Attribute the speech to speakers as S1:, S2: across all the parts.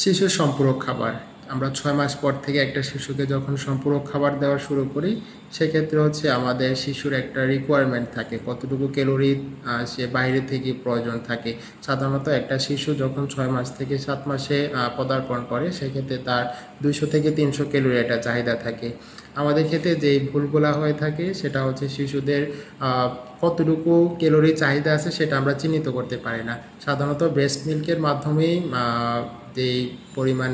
S1: শিশুর সম্পূরক খাবার আমরা 6 মাস পর থেকে একটা শিশুকে যখন সম্পূরক খাবার দেওয়া শুরু করি সেক্ষেত্রে হচ্ছে আমাদের শিশুর একটা রিকোয়ারমেন্ট থাকে কতটুকু ক্যালোরি সে বাইরে থেকে প্রয়োজন থাকে। সাধারণত একটা শিশু যখন 6 মাস থেকে 7 মাসে পদার্পণ করে সেক্ষেত্রে তার 200 থেকে 300 ক্যালোরি একটা চাহিদা থাকে। আমাদের ক্ষেত্রে যেই ভুলগুলা হয়ে থাকে সেটা হচ্ছে শিশুদের কতটুকু ক্যালোরি চাহিদা আছে সেটা আমরা চিহ্নিত করতে পারি না। সাধারণত ব্রেস্ট মিল্কের মাধ্যমেই যেই পরিমাণ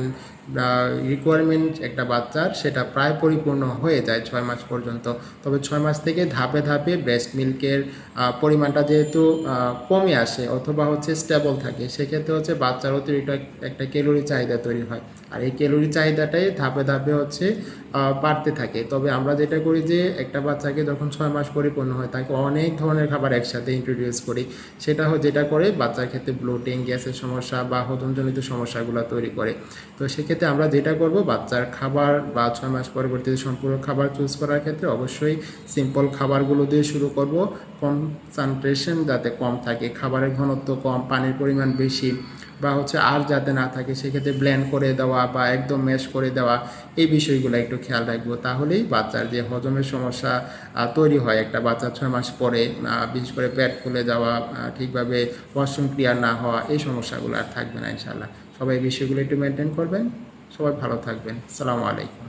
S1: রিকোয়ারমেন্ট একটা বাচ্চার সেটা প্রায় পরিপূর্ণ হয়ে যায় 6 মাস পর্যন্ত। তবে 6 মাস থেকে ধাপে ধাপে ব্রেস্ট মিল্কের পরিমাণটা যেহেতু কমে আসে অথবা হচ্ছে স্টেবল থাকে সেক্ষেত্রে হচ্ছে বাচ্চার অতিরিক্ত একটা ক্যালোরি চাহিদা তৈরি হয়। আর এই ক্যালোরি চাহিদাটাই ধাপে ধাপে হচ্ছে বাড়তে থাকে। তবে আমরা যেটা করি যে একটা বাচ্চাকে যখন 6 মাস পরিপূর্ণ হয় তাকে অনেক ধরনের খাবার একসাথে ইন্ট্রোডিউস করি। যেটা করে বাচ্চার ক্ষেত্রে ব্লোটিং, গ্যাসের সমস্যা বা হজমজনিত সমস্যাগুলো তৈরি করে। তো সেক্ষেত্রে আমরা যেটা করব বাচ্চার খাবার বা 6 মাস পরবর্তীতে সম্পূর্ণ খাবার চুজ করার ক্ষেত্রে অবশ্যই সিম্পল খাবারগুলো দিয়ে শুরু করব। কনসেন্ট্রেশন যাতে কম থাকে, খাবারের ঘনত্ব কম, পানির পরিমাণ বেশি বা হচ্ছে আর যাতে না থাকে সেক্ষেত্রে ব্লেন্ড করে দেওয়া বা একদম ম্যাশ করে দেওয়া, এই বিষয়গুলো একটু খেয়াল রাখবো। তাহলেই বাচ্চার যে হজমের সমস্যা তৈরি হয় একটা বাচ্চা 6 মাস পরে, বিশেষ করে পেট ফুলে যাওয়া, ঠিকভাবে ওয়াশরুম ক্লিয়ার না হওয়া, এই সমস্যাগুলো আর থাকবে না ইনশাআল্লাহ। সবাই এই বিষয়গুলো একটু মেনটেন করবেন। সবাই ভালো থাকবেন। আসসালামু আলাইকুম।